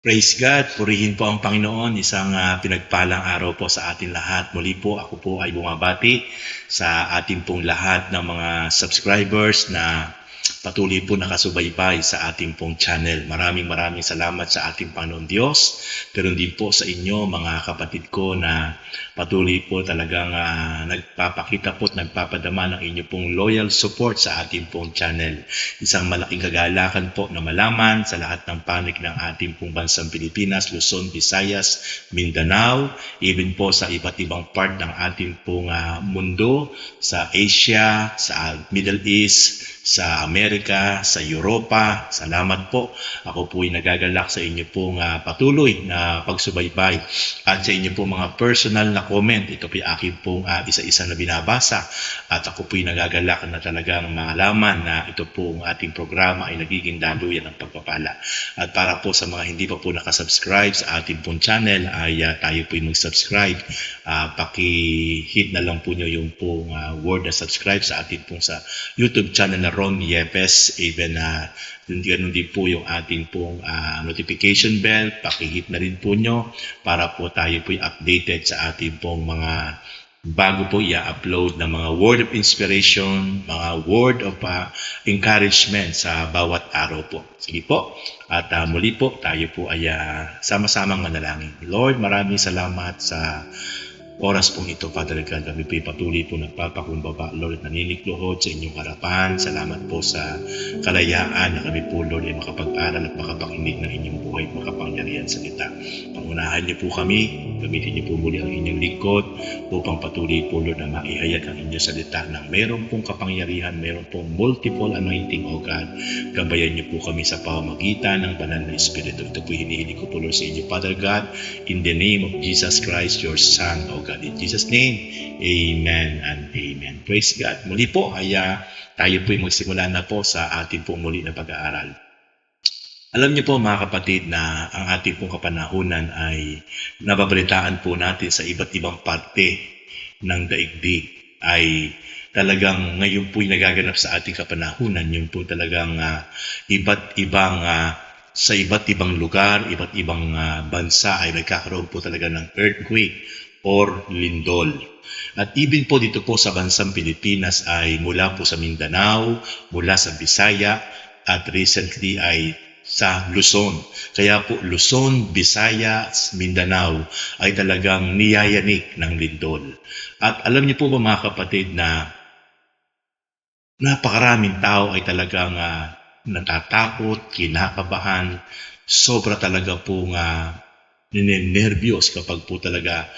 Praise God, purihin po ang Panginoon. Isang pinagpalang araw po sa atin lahat. Muli po, ako po ay bumabati sa ating pong lahat ng mga subscribers na patuloy po nakasubaybay sa ating pong channel. Maraming salamat sa ating Panginoon Diyos. Pero din po sa inyo, mga kapatid ko na patuloy po talagang nagpapakita po at nagpapadama ng inyo pong loyal support sa ating pong channel. Isang malaking kagalakan po na malaman sa lahat ng panig ng ating pong bansang Pilipinas, Luzon, Visayas, Mindanao, even po sa iba't ibang part ng ating pong mundo, sa Asia, sa Middle East, sa Amerika, sa Europa. Salamat po. Ako po ay nagagalak sa inyo pong patuloy na pagsubaybay at sa inyo pong mga personal na comment. Ito po aking pong isa-isa na binabasa at ako po ay nagagalak na talagang malaman na ito pong ating programa ay nagiging daluyan ng pagpapala. At para po sa mga hindi pa po nakasubscribe sa ating pong channel ay tayo po ay mag-subscribe. Paki-hit na lang po nyo yung pong word na subscribe sa ating pong sa YouTube channel na Ron Yepes. Even ganun din po yung ating pong notification bell. Paki-hit na rin po nyo para po tayo po updated sa ating pong mga bago po i-upload ng mga word of inspiration, mga word of encouragement sa bawat araw po. Sige po. At muli po, tayo po ay sama-samang manalangin. Lord, maraming salamat sa oras pong ito, Father God. Kami po patuloy po nagpapakumbaba, Lord, naninikluhod sa inyong harapan. Salamat po sa kalayaan na kami po, Lord, ay makapag-aral at makapakinig ng inyong buhay at makapangyarihan salita. Pangunahan niyo po kami, gamitin niyo po muli ang inyong lingkod upang patuloy po, Lord, na maihayag ang inyong salita na mayroon pong kapangyarihan, mayroon pong multiple anointing, O God. Gabayan niyo po kami sa pamamagitan ng banal na Espiritu. Ito po hinihiling ko po, Lord, sa inyo, Father God, in the name of Jesus Christ, your Son, O God. In Jesus' name, amen and amen. Praise God. Muli po, ay tayo po magsimula na po sa ating pong muli na pag-aaral. Alam niyo po mga kapatid na ang ating pong kapanahunan ay nababalitaan po natin sa iba't ibang parte ng daigdig ay talagang ngayon po'y nagaganap sa ating kapanahunan. Yun po talagang iba't ibang sa iba't ibang lugar, iba't ibang bansa ay nagkakaroon po talaga ng earthquake or lindol. At even po dito po sa bansang Pilipinas ay mula po sa Mindanao, mula sa Bisaya, at recently ay sa Luzon. Kaya po Luzon, Visayas, Mindanao ay talagang niyayanik ng lindol. At alam niyo po ba mga kapatid na napakaraming tao ay talagang natatakot, kinakabahan, sobra talaga pong ninenervyos kapag po talaga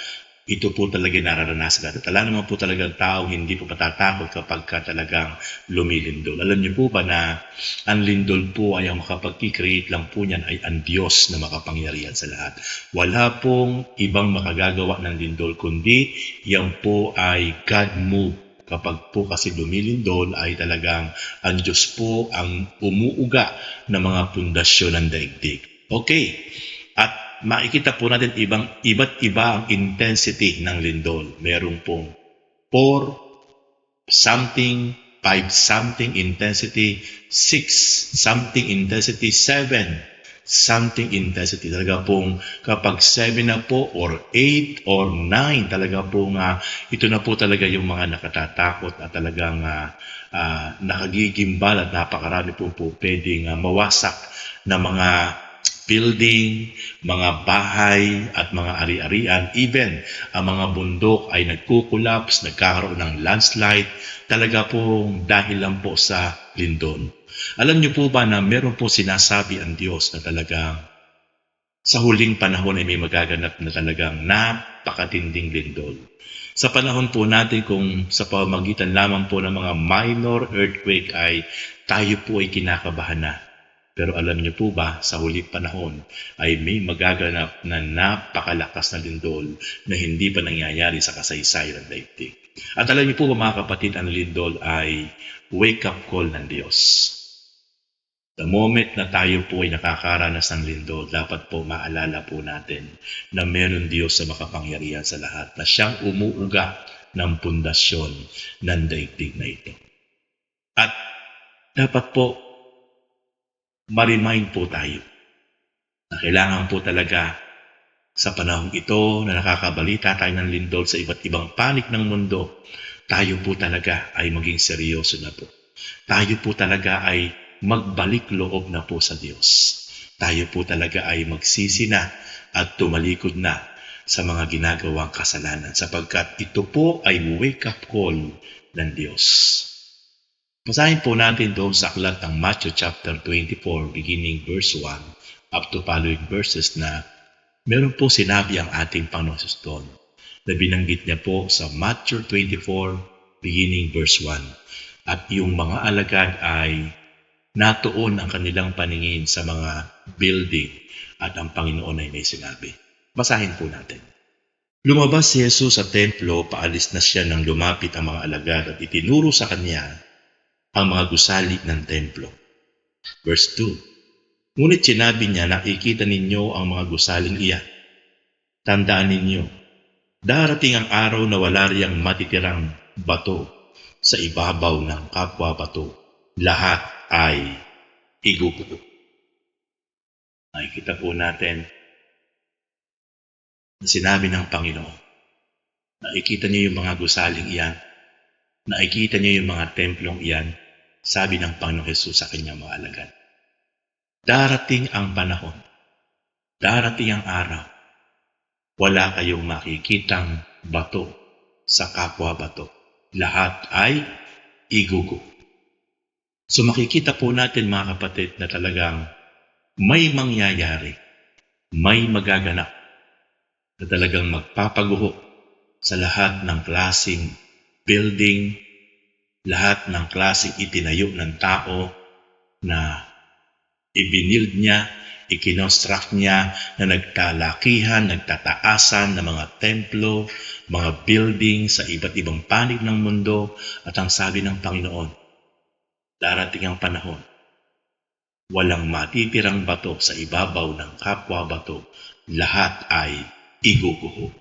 ito po talaga nararanasan natin. Wala naman po talagang tao hindi po matatakot kapag talagang lumilindol. Alam niyo po ba na ang lindol po ay ang makapag-create lang po niyan ay ang Diyos na makapangyarihan sa lahat. Wala pong ibang makagagawa ng lindol kundi yan po ay God move. Kapag po kasi lumilindol ay talagang ang Diyos po ang umuuga ng mga pundasyon ng daigdig. Okay. At makikita po natin iba't iba ang intensity ng lindol. Meron pong 4 something, 5 something intensity, 6 something intensity, 7 something intensity. Talaga pong kapag 7 na po or 8 or 9, talaga pong ito na po talaga yung mga nakatatakot at talagang nakagigimbal at napakarami po pwedeng mawasak na mga building, mga bahay at mga ari-arian, even ang mga bundok ay nagkukulaps, nagkakaroon ng landslide, talaga po dahil lang po sa lindol. Alam niyo po ba na meron po sinasabi ang Diyos na talagang sa huling panahon ay may magaganap na talagang napakatinding lindol. Sa panahon po natin kung sa pamamagitan lamang po ng mga minor earthquake ay tayo po ay kinakabahan na. Pero alam niyo po ba, sa huling panahon ay may magaganap na napakalakas na lindol na hindi pa nangyayari sa kasaysayan ng daigdig. At alam niyo po ba mga kapatid, ang lindol ay wake-up call ng Diyos. The moment na tayo po ay nakakaranas ng lindol, dapat po maalala po natin na meron Diyos sa makapangyarihan sa lahat, na siyang umuuga ng pundasyon ng daigdig na ito. At dapat po ma-remind po tayo Na kailangan po talaga sa panahong ito na nakakabalita tayo ng lindol sa iba't ibang panig ng mundo, tayo po talaga ay maging seryoso na po. Tayo po talaga ay magbalik loob na po sa Diyos. Tayo po talaga ay magsisi na at tumalikod na sa mga ginagawang kasalanan sapagkat ito po ay wake-up call ng Diyos. Basahin po natin doon sa aklat ng Matthew chapter 24 beginning verse 1 up to following verses na meron po sinabi ang ating Panginoon Jesus doon na binanggit niya po sa Matthew 24 beginning verse 1 at yung mga alagad ay natuon ang kanilang paningin sa mga building at ang Panginoon ay may sinabi. Basahin po natin. Lumabas si Jesus sa templo, paalis na siya nang lumapit ang mga alagad at itinuro sa kanya ang mga gusali ng templo. Verse 2. Ngunit sinabi niya, nakikita ninyo ang mga gusaling iyan. Tandaan ninyo, darating ang araw na wala riyang matitirang bato sa ibabaw ng kapwa bato. Lahat ay iguguho. Nakikita po natin na sinabi ng Panginoon, nakikita niyo yung mga gusaling iyan, nakikita niyo yung mga templong iyan, sabi ng Panginoon Jesus sa kanyang mga alagad. Darating ang panahon, darating ang araw, wala kayong makikitang bato sa kapwa bato. Lahat ay iguguho. So makikita po natin mga kapatid na talagang may mangyayari, may magaganap na talagang magpapaguho sa lahat ng klaseng building, lahat ng klaseng itinayo ng tao na ibinild niya, ikinonstruct niya na nagtalakihan, nagtataasan ng mga templo, mga building sa iba't ibang panig ng mundo at ang sabi ng Panginoon, darating ang panahon, walang matitirang bato sa ibabaw ng kapwa bato, lahat ay iguguho.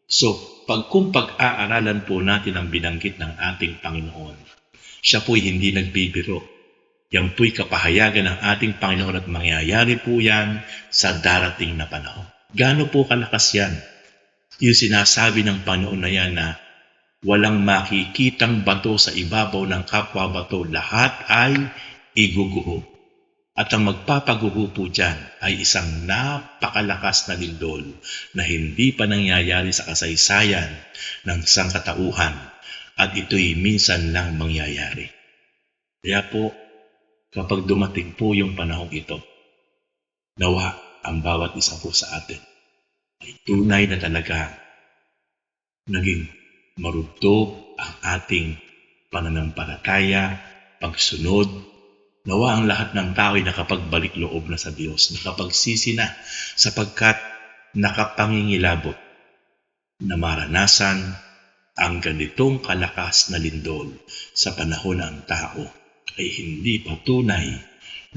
So, kung pag-aaralan po natin ang binanggit ng ating Panginoon, siya po'y hindi nagbibiro. Yan po'y kapahayagan ng ating Panginoon at mangyayari po yan sa darating na panahon. Gaano po kalakas yan? Yung sinasabi ng Panginoon na yan na walang makikitang bato sa ibabaw ng kapwa bato, lahat ay iguguho. At ang magpapaguho po dyan ay isang napakalakas na lindol na hindi pa nangyayari sa kasaysayan ng sangkatauhan at ito'y minsan lang mangyayari. Kaya po, kapag dumating po yung panahong ito, nawa ang bawat isa po sa atin ay tunay na talaga naging marugtog ang ating pananampalataya, pagsunod. Nawa ang lahat ng tao ay nakapagbalik loob na sa Diyos, nakapagsisi na sapagkat nakapangingilabot na maranasan ang ganitong kalakas na lindol sa panahon ng tao ay hindi pa tunay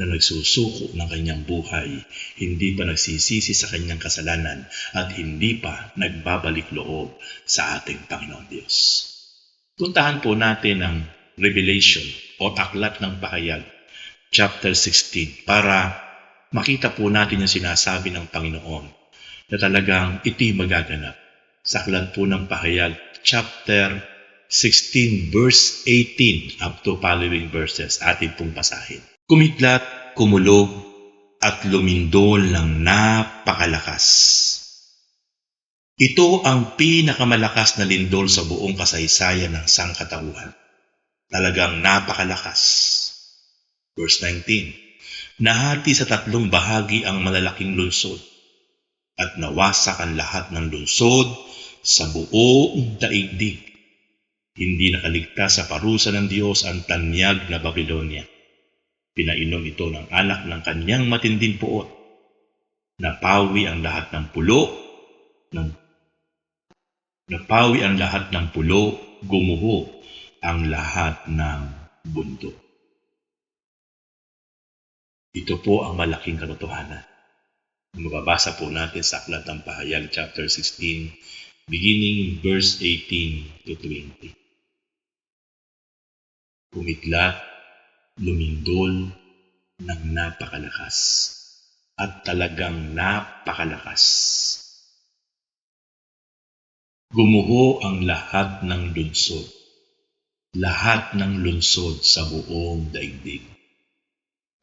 na nagsusuko ng kanyang buhay, hindi pa nagsisisi sa kanyang kasalanan at hindi pa nagbabalik loob sa ating Panginoon Diyos. Puntahan po natin ang Revelation o aklat ng pahayag chapter 16 para makita po natin yung sinasabi ng Panginoon na talagang ito'y magaganap. Sa aklat po ng pahayag chapter 16 verse 18 up to following verses atin pong basahin. Kumidlat, kumulog at lumindol ng napakalakas. Ito ang pinakamalakas na lindol sa buong kasaysayan ng sangkatauhan. Talagang napakalakas. Verse 19, nahati sa tatlong bahagi ang malalaking lungsod at nawasak ang lahat ng lungsod sa buong daigdig. Hindi nakaligtas sa parusa ng Diyos ang tanyag na Babylonia. Pinainom ito ng anak ng kanyang matinding puot. Napawi ang lahat ng pulo, gumuho ang lahat ng bundok. Ito po ang malaking katotohanan. Mababasa po natin sa aklat ng pahayag chapter 16 beginning verse 18 to 20. Kumidlat, lumindol ng napakalakas at talagang napakalakas. Gumuho ang lahat ng lungsod. Lahat ng lungsod sa buong daigdig.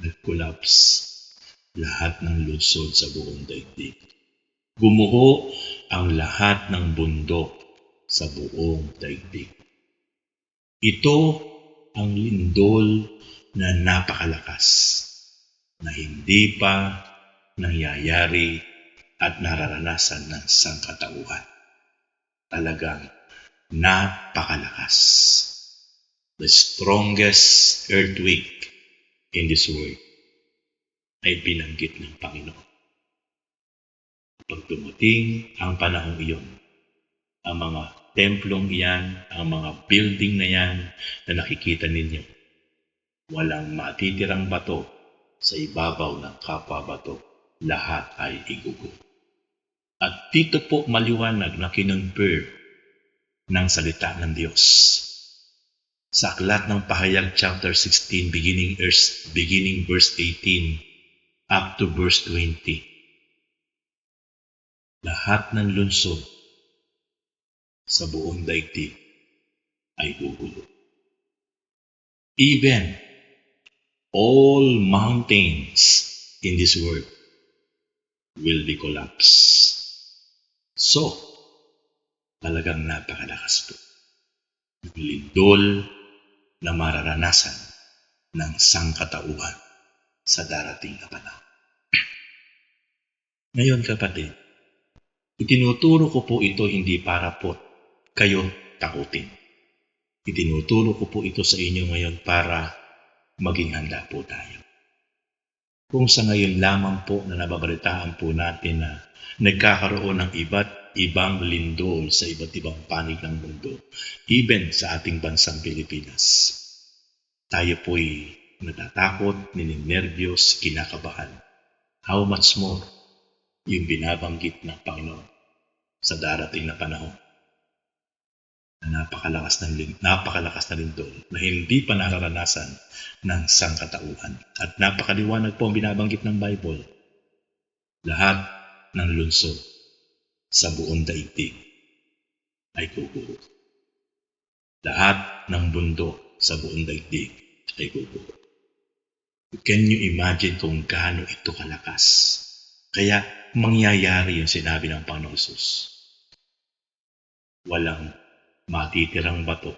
Nag-collapse lahat ng lungsod sa buong daigdig. Gumuho ang lahat ng bundok sa buong daigdig. Ito ang lindol na napakalakas na hindi pa nangyayari at nararanasan ng sangkatauhan. Talagang napakalakas. The strongest earthquake in this world ay binanggit ng Panginoon. Pag dumating ang panahong iyon, ang mga templong iyan, ang mga building na yan na nakikita ninyo, walang matitirang bato sa ibabaw ng kapwa bato, lahat ay igugo. At dito po maliwanag na kinonfirm ng salita ng Diyos. Sa aklat ng Pahayag chapter 16 beginning verse 18 up to verse 20. Lahat ng lungsod sa buong daigdig ay gugulo. Even all mountains in this world will be collapsed. So, talagang napakalakas po. Yung lindol na mararanasan ng sangkatauhan sa darating na panahon. Ngayon kapatid, itinuturo ko po ito hindi para po kayo takutin. Itinuturo ko po ito sa inyo ngayon para maging handa po tayo. Kung sa ngayon lamang po na nababalitaan po natin na nagkakaroon ng iba't ibang lindol sa iba't ibang panig ng mundo, even sa ating bansang Pilipinas, tayo po'y natatakot, nininervyos, kinakabahan. How much more yung binabanggit ng Panginoon sa darating na panahon na napakalakas na lindol na hindi pa nararanasan ng sangkatauhan. At napakaliwanag po ang binabanggit ng Bible. Lahat ng lungsod sa buong daigdig ay guguho. Lahat ng bundok sa buong daigdig ay guguho. Can you imagine kung gaano ito kalakas? Kaya mangyayari yung sinabi ng Panginoon Hesus. Walang matitirang bato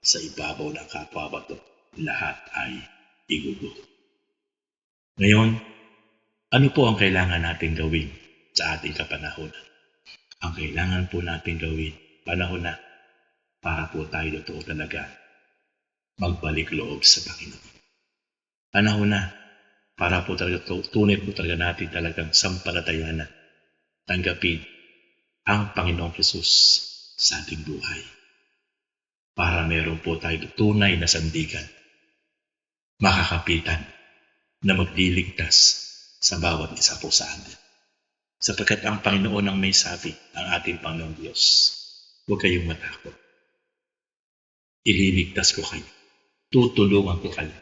sa ibabaw ng kapwa bato. Lahat ay iguguho. Ngayon, ano po ang kailangan natin gawin sa ating kapanahonan? Ang kailangan po natin gawin, panahon na, para po tayo totoo talaga magbalik loob sa Panginoon. Panahon na, para po talaga tunay po talaga natin talagang sampalatayanan, tanggapin ang Panginoong Hesus sa ating buhay. Para meron po tayo tunay na sandigan, makakapitan na magliligtas sa bawat isa po sa atin. Sapagkat ang Panginoon ang may sabi, ang ating Panginoong Diyos, huwag kayong matakot. Ililigtas ko kayo. Tutulungan ko kayo.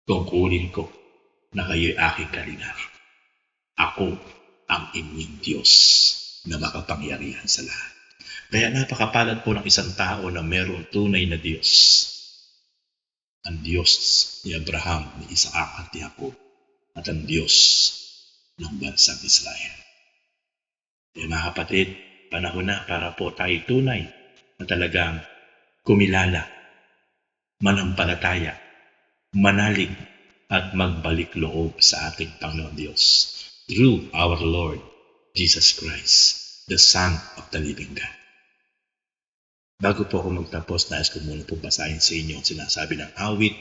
Tungkulin ko na kayo'y aking kalinga. Ako ang inyong Diyos na makapangyarihan sa lahat. Kaya napakapalad po ng isang tao na mayroong tunay na Diyos. Ang Diyos ni Abraham, ni Isaac at ni Jacob, at ang Diyos ng bansang Israel. Kaya mga kapatid, panahon na para po tayo tunay na talagang kumilala, manampalataya, manalig at magbalik loob sa ating Panginoon Diyos through our Lord Jesus Christ, the Son of the living God. Bago po ako magtapos, nais ko muna po basahin sa inyo ang sinasabi ng awit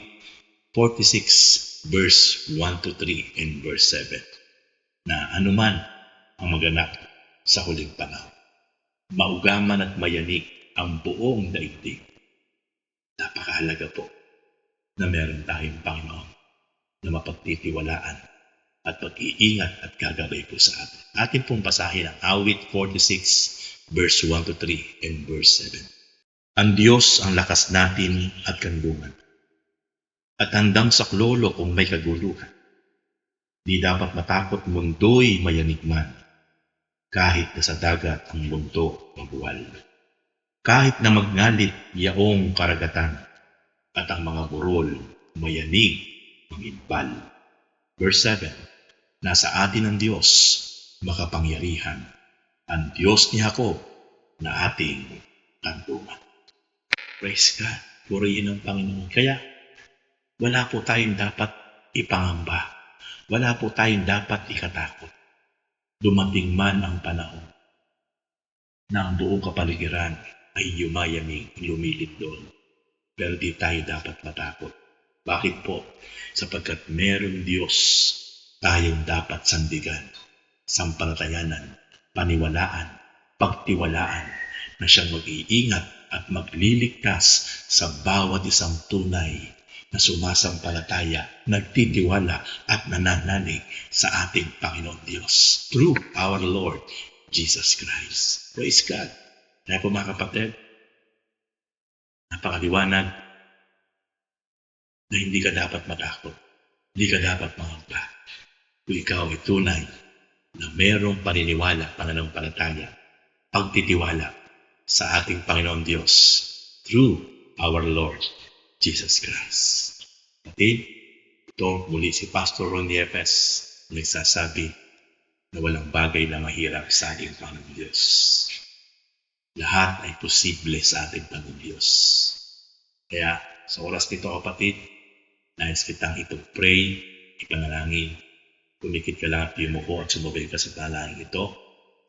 46 verse 1 to 3 and verse 7 na anuman ang maganap sa huling panahon, maugaman at mayanig ang buong daigdig. Napakahalaga po na meron tayong Panginoon na mapagtitiwalaan at pag-iingat at gagabay po sa atin. Atin pong basahin ang awit 46 verse 1 to 3 and verse 7. Ang Diyos ang lakas natin at kanlungan, at handang saklolo kung may kaguluhan. Di dapat matakot mundo'y mayanig man, kahit na sa dagat ang mundo mabuwal. Kahit na magngalit yaong karagatan, at ang mga burol mayanig manginbal. Verse 7, nasa atin ang Diyos, makapangyarihan, ang Diyos ni Jacob na ating kanlungan. Praise God. Purihin ang Panginoon. Kaya, wala po tayong dapat ipangamba. Wala po tayong dapat ikatakot. Dumating man ang panahon na ang buong kapaligiran ay yumayamig, lumilid doon. Pero di tayo dapat matakot. Bakit po? Sapagkat merong Diyos tayong dapat sandigan, sampalatayanan, paniwalaan, pagtiwalaan na siyang mag-iingat at magliligtas sa bawat isang tunay na sumasampalataya, nagtitiwala at nananalig sa ating Panginoon Diyos through our Lord Jesus Christ. Praise God. Kaya po mga kapatid, napakaliwanag na hindi ka dapat matakot, hindi ka dapat mangamba. Kung ikaw ay tunay na mayroong paniniwala, pananampalataya, pagtitiwala sa ating Panginoon Diyos through our Lord Jesus Christ. Kapatid, ito muli si Pastor Ron Yepes nagsasabi na walang bagay na mahirap sa ating Panginoon Diyos. Lahat ay posible sa ating Panginoon Diyos. Kaya sa oras nito kapatid, nais kitang ipag-pray, ipanalangin. Kumikit ka lang at yumuko at sumabay ka sa panalangin ito.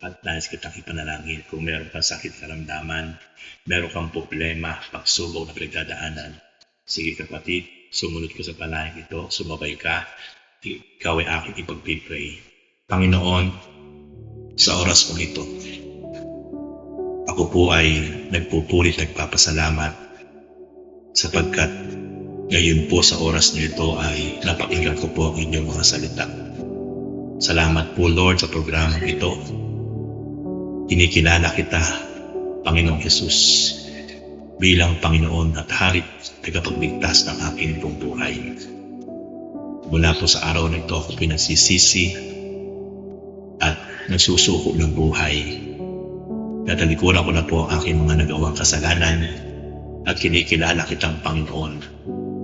At nais kitang ipanalangin kung meron kang sakit karamdaman, meron kang problema, pagsubok na pinagdadaanan. Sige kapatid, sumunod ka sa panalangin ito, sumabay ka, ikaw ay aking ipag-pray. Panginoon, sa oras kong ito, ako po ay nagpupulit, nagpapasalamat sapagkat ngayon po sa oras na ito ay napakinggan ko po ang inyong mga salita. Salamat po Lord sa programang ito. Kinikilala kita, Panginoong Jesus, bilang Panginoon at Hari tagapagligtas ng aking pong buhay. Mula po sa araw na ito ako pinasisisi at nagsusuko ng buhay. Natalikuran ko na po ang aking mga nagawang kasalanan at kinikilala kitang Panginoon,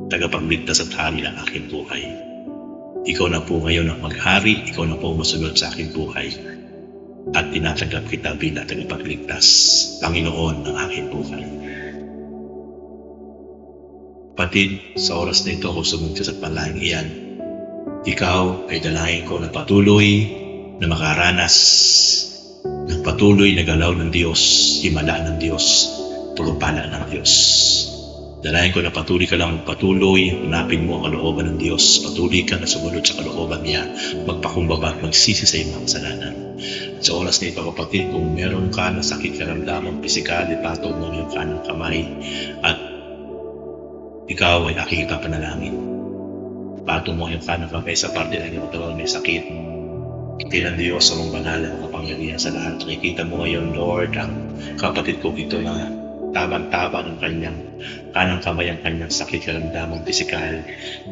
tagapagligtas at Hari ng aking buhay. Ikaw na po ngayon ang maghari, ikaw na po masunod sa aking buhay. At tinatanggap kita bilang tagapagligtas, Panginoon ng aking buhay. Kapatid, sa oras na ito ako sumunod sa panalangin iyan. Ikaw ay dalangin ko na patuloy na makaranas ng patuloy na galaw ng Diyos, himala ng Diyos, pagpapala ng Diyos. Dalangin ko na patuloy ka lang magpatuloy, hanapin mo ang kalooban ng Diyos, patuloy ka na sumunod sa kalooban niya, magpakumbaba at magsisi sa iyong mga kasalanan. Sa oras na ito kapatid, kung meron ka na sakit karamdaman, pisikal, ipatong mo yung kanang kamay at ikaw ay aking ipapanalangin. Patong mo yung kanang kamay sa parte ng iyong katawan may sakit. Kailan Diyos sa mong banal na kapangyarihan sa lahat. Nakikita mo ngayon, Lord, ang kapatid ko ito na tabang-taba ng kanyang kanang kamay ang kanyang sakit karamdamang pisikal.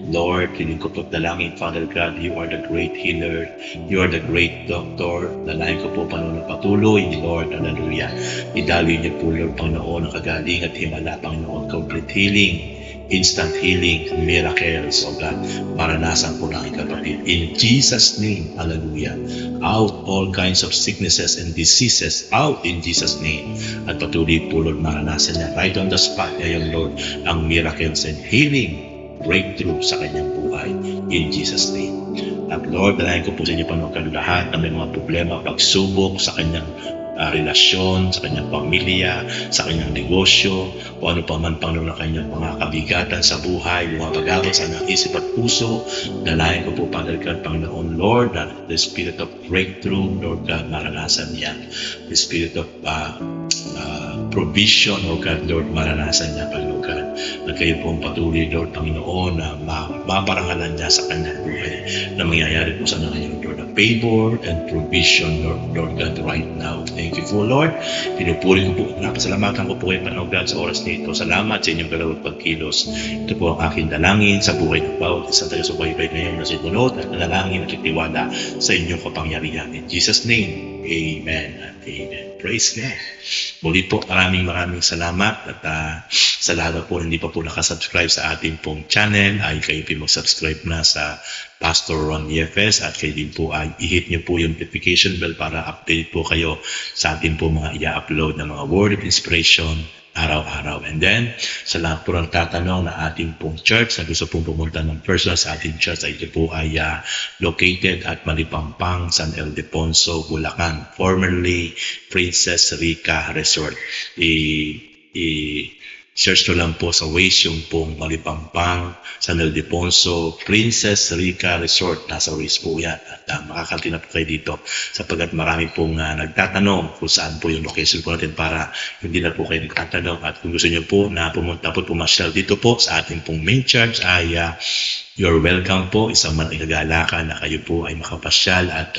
Lord, hiling ko pagdalangin, Father God, you are the great healer, you are the great doctor. Dalangin ko po Panginoon patuloy, Lord, hallelujah. Idaloy niyo po, Lord, Panginoon, ang kagaling at himala, Panginoon, complete healing, instant healing, miracles, O God, maranasan po namin kapatid. In Jesus' name, hallelujah. Out all kinds of sicknesses and diseases, out in Jesus' name. At patuloy po, Lord, maranasan niya right on the spot ngayon, Lord, ang miracles and healing, breakthrough sa kanyang buhay. In Jesus' name. At Lord, dalayan ko po sa inyo, Panginoon, lahat na may mga problema, pagsubok sa kanyang relasyon, sa kanyang pamilya, sa kanyang negosyo, o ano pa man Panginoon ng kanyang mga kabigatan sa buhay, mga pag-abot sa kanyang isip at puso. Dalayan ko po Father God, Panginoon Lord, that the spirit of breakthrough, Lord God, maranasan niya. The spirit of provision, O God, Lord, maranasan niya, Panginoon God. At kayo po ang patuloy, Lord Panginoon, na maparangalan niya sa kanyang buhay na mangyayari po sa ngayon, Lord, na favor and provision, Lord God, right now. Thank you po, Lord. Pinupuri ko po, napasalamatan ko po kayo, Panginoon God, sa oras nito. Salamat sa inyong galawang pagkilos. Ito po ang aking dalangin sa buhay ng bawat isang taga-subaybay ngayon na sinunod at nanalangin at itiwala sa inyong kapangyarihan. In Jesus' name, amen and amen. Praise God. Muli po, maraming salamat at sa lahat po hindi pa po nakasubscribe sa ating pong channel ay kayo po mag-subscribe na sa Pastor Ron EFS at kayo din po ay i-hit nyo po yung notification bell para update po kayo sa ating po mga i-upload na mga word of inspiration araw-araw. And then, sa lahat po ng tatanong na ating pong church na gusto pong pumunta ng personal sa ating church ay ito po ay located at Malipampang, San Ildefonso, Bulacan, formerly Princess Rica Resort. Search nyo lang po sa Waze yung pong Malipampang, San Ildefonso, Princess Rica Resort. Nasa Waze po yan. At makakatina po kayo dito sapagkat marami pong nagtatanong kung saan po yung location po natin para hindi na po kayo nagtatanong. At kung gusto nyo po na pumunta po pumasyal dito po sa ating pong main church ay you're welcome po. Isang ikagalakan na kayo po ay makapasyal at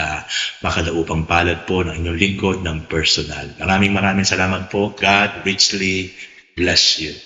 makadaupang palad po ng inyong lingkod ng personal. Maraming salamat po. God richly bless you.